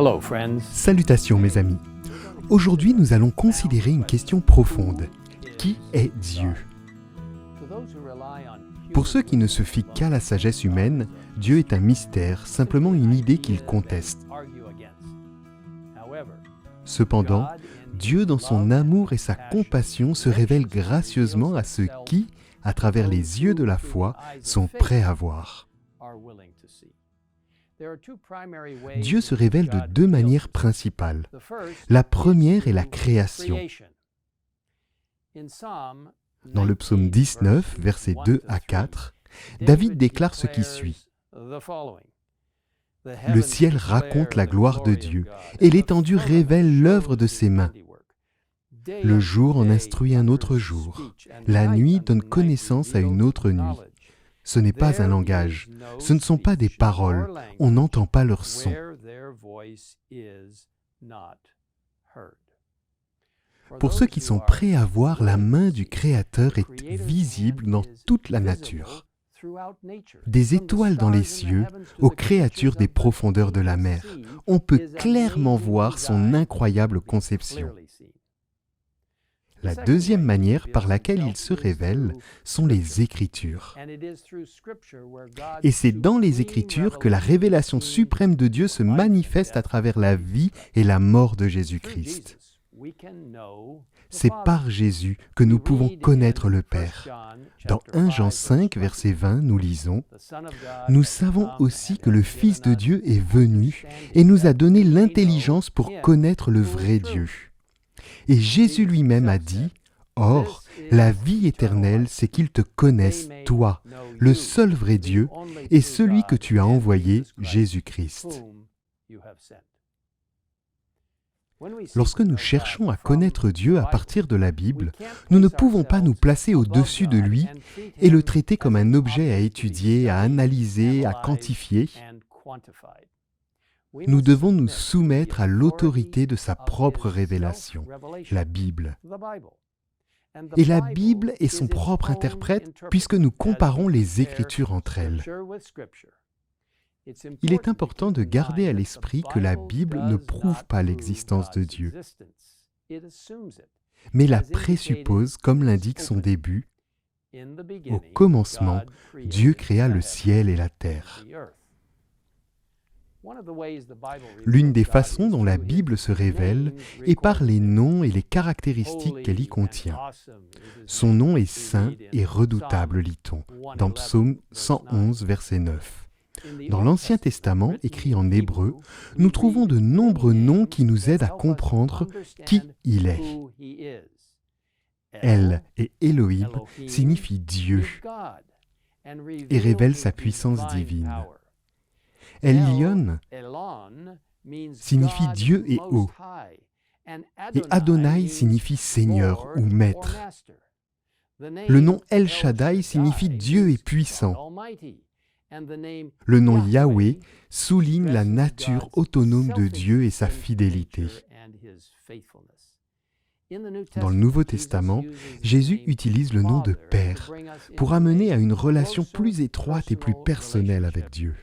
Hello, friends. Salutations mes amis. Aujourd'hui nous allons considérer une question profonde. Qui est Dieu ? Pour ceux qui ne se fient qu'à la sagesse humaine, Dieu est un mystère, simplement une idée qu'ils contestent. Cependant, Dieu dans son amour et sa compassion se révèle gracieusement à ceux qui, à travers les yeux de la foi, sont prêts à voir. Dieu se révèle de deux manières principales. La première est la création. Dans le psaume 19, versets 2 à 4, David déclare ce qui suit. Le ciel raconte la gloire de Dieu, et l'étendue révèle l'œuvre de ses mains. Le jour en instruit un autre jour, la nuit donne connaissance à une autre nuit. Ce n'est pas un langage, ce ne sont pas des paroles, on n'entend pas leur son. Pour ceux qui sont prêts à voir, la main du Créateur est visible dans toute la nature. Des étoiles dans les cieux, aux créatures des profondeurs de la mer, on peut clairement voir son incroyable conception. La deuxième manière par laquelle il se révèle sont les Écritures. Et c'est dans les Écritures que la révélation suprême de Dieu se manifeste à travers la vie et la mort de Jésus-Christ. C'est par Jésus que nous pouvons connaître le Père. Dans 1 Jean 5, verset 20, nous lisons « Nous savons aussi que le Fils de Dieu est venu et nous a donné l'intelligence pour connaître le vrai Dieu. » Et Jésus lui-même a dit « Or, la vie éternelle, c'est qu'ils te connaissent, toi, le seul vrai Dieu, et celui que tu as envoyé, Jésus-Christ. » Lorsque nous cherchons à connaître Dieu à partir de la Bible, nous ne pouvons pas nous placer au-dessus de lui et le traiter comme un objet à étudier, à analyser, à quantifier. Nous devons nous soumettre à l'autorité de sa propre révélation, la Bible. Et la Bible est son propre interprète puisque nous comparons les Écritures entre elles. Il est important de garder à l'esprit que la Bible ne prouve pas l'existence de Dieu, mais la présuppose comme l'indique son début. Au commencement, Dieu créa le ciel et la terre. L'une des façons dont la Bible se révèle est par les noms et les caractéristiques qu'elle y contient. Son nom est saint et redoutable, lit-on, dans Psaume 111, verset 9. Dans l'Ancien Testament, écrit en hébreu, nous trouvons de nombreux noms qui nous aident à comprendre qui il est. El et Elohim signifient Dieu et révèlent sa puissance divine. Elyon signifie Dieu et haut, et Adonai signifie Seigneur ou Maître. Le nom El Shaddai signifie Dieu est puissant. Le nom Yahweh souligne la nature autonome de Dieu et sa fidélité. Dans le Nouveau Testament, Jésus utilise le nom de Père pour amener à une relation plus étroite et plus personnelle avec Dieu.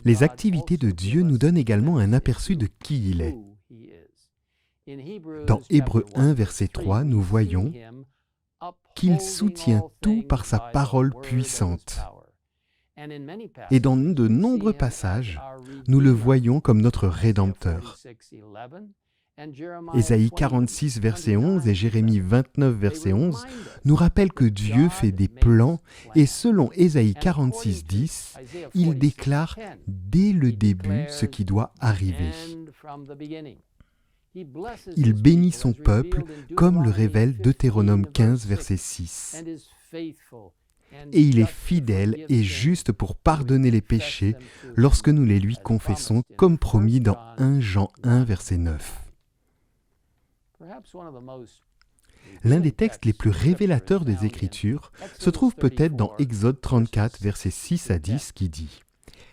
Les activités de Dieu nous donnent également un aperçu de qui il est. Dans Hébreux 1, verset 3, nous voyons qu'il soutient tout par sa parole puissante. Et dans de nombreux passages, nous le voyons comme notre Rédempteur. Ésaïe 46, verset 11 et Jérémie 29, verset 11 nous rappellent que Dieu fait des plans et selon Ésaïe 46, 10, il déclare dès le début ce qui doit arriver. Il bénit son peuple comme le révèle Deutéronome 15, verset 6. Et il est fidèle et juste pour pardonner les péchés lorsque nous les lui confessons comme promis dans 1 Jean 1, verset 9. L'un des textes les plus révélateurs des Écritures se trouve peut-être dans Exode 34, versets 6 à 10, qui dit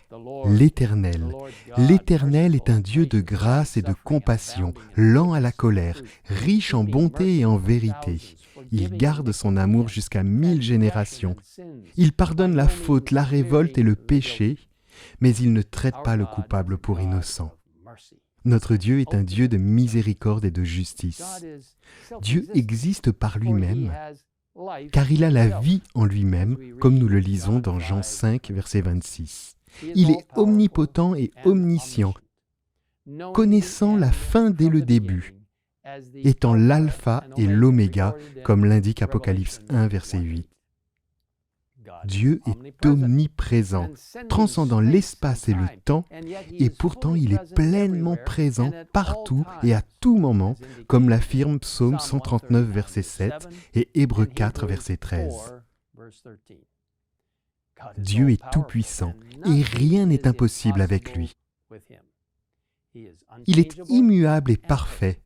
« L'Éternel est un Dieu de grâce et de compassion, lent à la colère, riche en bonté et en vérité. Il garde son amour jusqu'à 1000 générations. Il pardonne la faute, la révolte et le péché. mais il ne traite pas le coupable pour innocent. Notre Dieu est un Dieu de miséricorde et de justice. Dieu existe par lui-même, car il a la vie en lui-même, comme nous le lisons dans Jean 5, verset 26. Il est omnipotent et omniscient, connaissant la fin dès le début, étant l'alpha et l'oméga, comme l'indique Apocalypse 1, verset 8. Dieu est omniprésent, transcendant l'espace et le temps, et pourtant il est pleinement présent partout et à tout moment, comme l'affirme Psaume 139, verset 7 et Hébreux 4, verset 13. Dieu est tout-puissant, et rien n'est impossible avec lui. Il est immuable et parfait.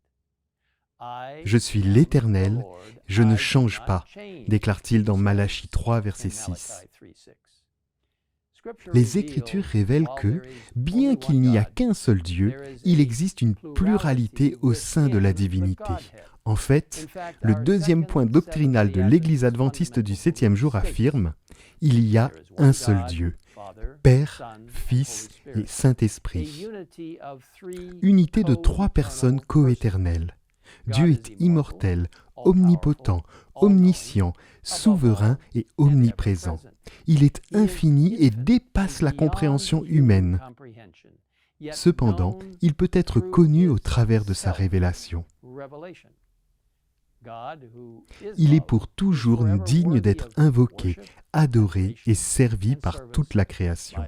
Je suis l'Éternel, je ne change pas, déclare-t-il dans Malachie 3, verset 6. Les Écritures révèlent que, bien qu'il n'y a qu'un seul Dieu, il existe une pluralité au sein de la divinité. En fait, le deuxième point doctrinal de l'Église adventiste du 7e jour affirme « Il y a un seul Dieu, Père, Fils et Saint-Esprit. » Unité de trois personnes coéternelles. Dieu est immortel, omnipotent, omniscient, souverain et omniprésent. Il est infini et dépasse la compréhension humaine. Cependant, il peut être connu au travers de sa révélation. Il est pour toujours digne d'être invoqué, adoré et servi par toute la création.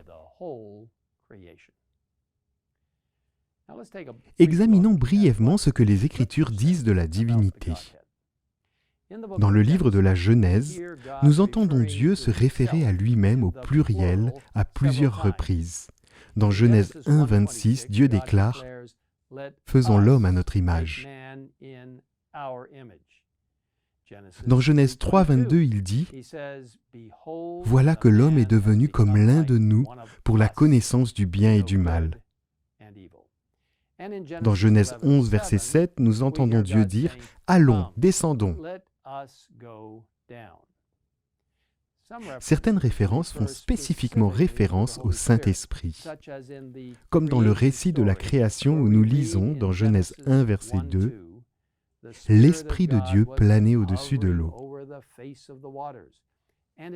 Examinons brièvement ce que les Écritures disent de la divinité. Dans le livre de la Genèse, nous entendons Dieu se référer à lui-même au pluriel à plusieurs reprises. Dans Genèse 1, 26, Dieu déclare « Faisons l'homme à notre image ». Dans Genèse 3, 22, il dit « Voilà que l'homme est devenu comme l'un de nous pour la connaissance du bien et du mal. » Dans Genèse 11, verset 7, nous entendons Dieu dire « Allons, descendons ». Certaines références font spécifiquement référence au Saint-Esprit, comme dans le récit de la création où nous lisons dans Genèse 1, verset 2, « L'Esprit de Dieu planait au-dessus de l'eau ».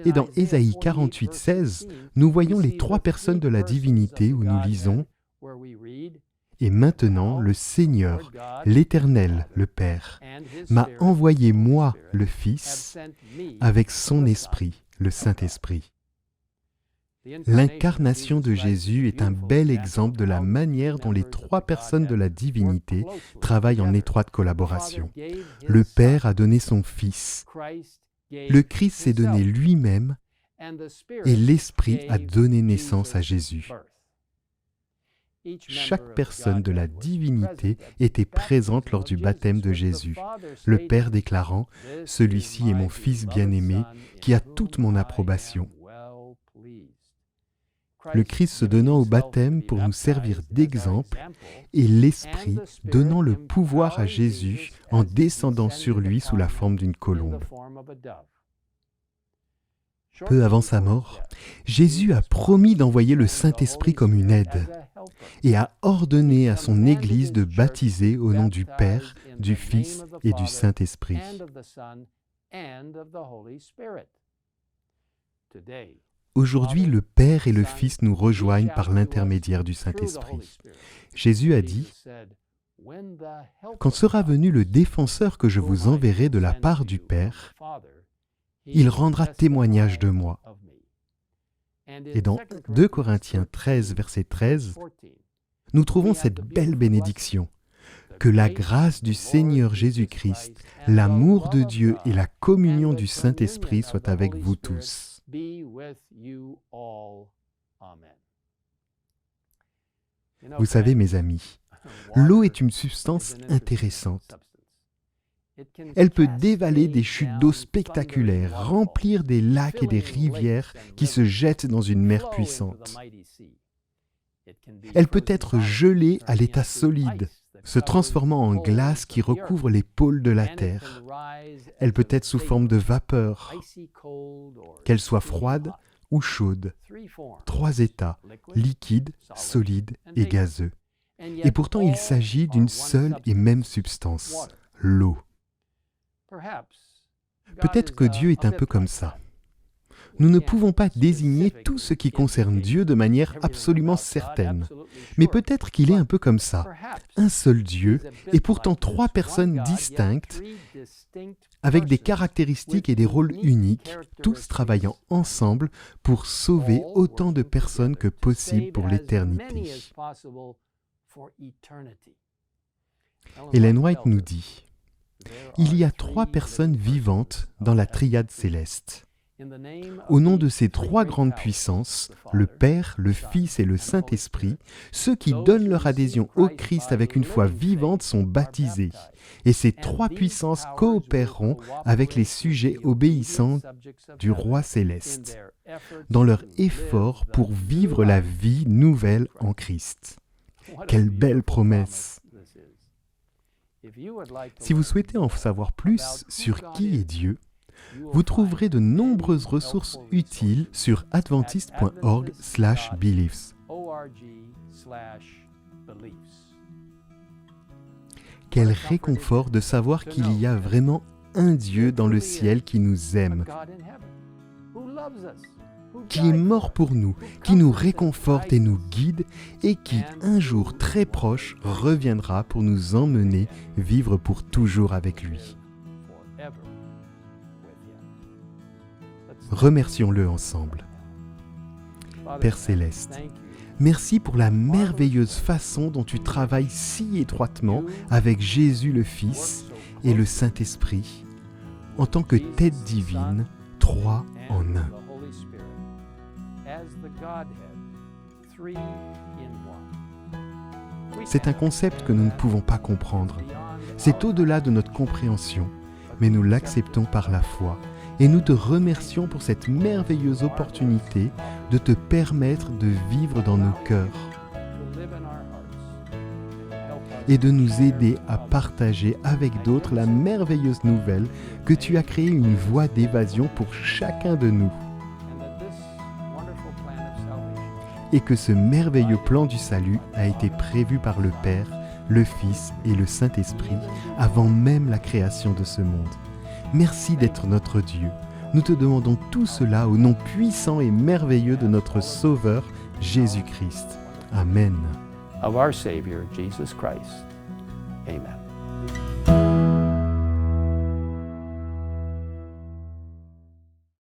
Et dans Ésaïe 48, 16, nous voyons les trois personnes de la divinité où nous lisons « Et maintenant, le Seigneur, l'Éternel, le Père, m'a envoyé moi, le Fils, avec son Esprit, le Saint-Esprit. » L'incarnation de Jésus est un bel exemple de la manière dont les trois personnes de la divinité travaillent en étroite collaboration. Le Père a donné son Fils, le Christ s'est donné lui-même, et l'Esprit a donné naissance à Jésus. Chaque personne de la divinité était présente lors du baptême de Jésus, le Père déclarant « Celui-ci est mon Fils bien-aimé, qui a toute mon approbation ». Le Christ se donnant au baptême pour nous servir d'exemple et l'Esprit donnant le pouvoir à Jésus en descendant sur lui sous la forme d'une colombe. Peu avant sa mort, Jésus a promis d'envoyer le Saint-Esprit comme une aide et a ordonné à son Église de baptiser au nom du Père, du Fils et du Saint-Esprit. Aujourd'hui, le Père et le Fils nous rejoignent par l'intermédiaire du Saint-Esprit. Jésus a dit « Quand sera venu le défenseur que je vous enverrai de la part du Père, il rendra témoignage de moi. » Et dans 2 Corinthiens 13, verset 13, nous trouvons cette belle bénédiction. Que la grâce du Seigneur Jésus-Christ, l'amour de Dieu et la communion du Saint-Esprit soient avec vous tous. Vous savez, mes amis, l'eau est une substance intéressante. Elle peut dévaler des chutes d'eau spectaculaires, remplir des lacs et des rivières qui se jettent dans une mer puissante. Elle peut être gelée à l'état solide, se transformant en glace qui recouvre les pôles de la Terre. Elle peut être sous forme de vapeur. Qu'elle soit froide, ou chaude, 3 états, liquide, solide et gazeux. Et pourtant il s'agit d'une seule et même substance, l'eau. Peut-être que Dieu est un peu comme ça. Nous ne pouvons pas désigner tout ce qui concerne Dieu de manière absolument certaine. Mais peut-être qu'il est un peu comme ça. Un seul Dieu, et pourtant 3 personnes distinctes, avec des caractéristiques et des rôles uniques, tous travaillant ensemble pour sauver autant de personnes que possible pour l'éternité. Ellen White nous dit, « Il y a 3 personnes vivantes dans la triade céleste. Au nom de ces 3 grandes puissances, le Père, le Fils et le Saint-Esprit, ceux qui donnent leur adhésion au Christ avec une foi vivante sont baptisés. Et ces 3 puissances coopéreront avec les sujets obéissants du Roi céleste, dans leur effort pour vivre la vie nouvelle en Christ. » Quelle belle promesse! Si vous souhaitez en savoir plus sur qui est Dieu, vous trouverez de nombreuses ressources utiles sur adventist.org/beliefs. Quel réconfort de savoir qu'il y a vraiment un Dieu dans le ciel qui nous aime, qui est mort pour nous, qui nous réconforte et nous guide, et qui, un jour très proche, reviendra pour nous emmener vivre pour toujours avec lui. Remercions-le ensemble. Père Céleste, merci pour la merveilleuse façon dont tu travailles si étroitement avec Jésus le Fils et le Saint-Esprit, en tant que tête divine, 3 en 1. C'est un concept que nous ne pouvons pas comprendre. C'est au-delà de notre compréhension, mais nous l'acceptons par la foi. Et nous te remercions pour cette merveilleuse opportunité de te permettre de vivre dans nos cœurs et de nous aider à partager avec d'autres la merveilleuse nouvelle que tu as créé une voie d'évasion pour chacun de nous. Et que ce merveilleux plan du salut a été prévu par le Père, le Fils et le Saint-Esprit avant même la création de ce monde. Merci d'être notre Dieu. Nous te demandons tout cela au nom puissant et merveilleux de notre Sauveur, Jésus-Christ. Amen. Of our Savior, Jesus Christ. Amen.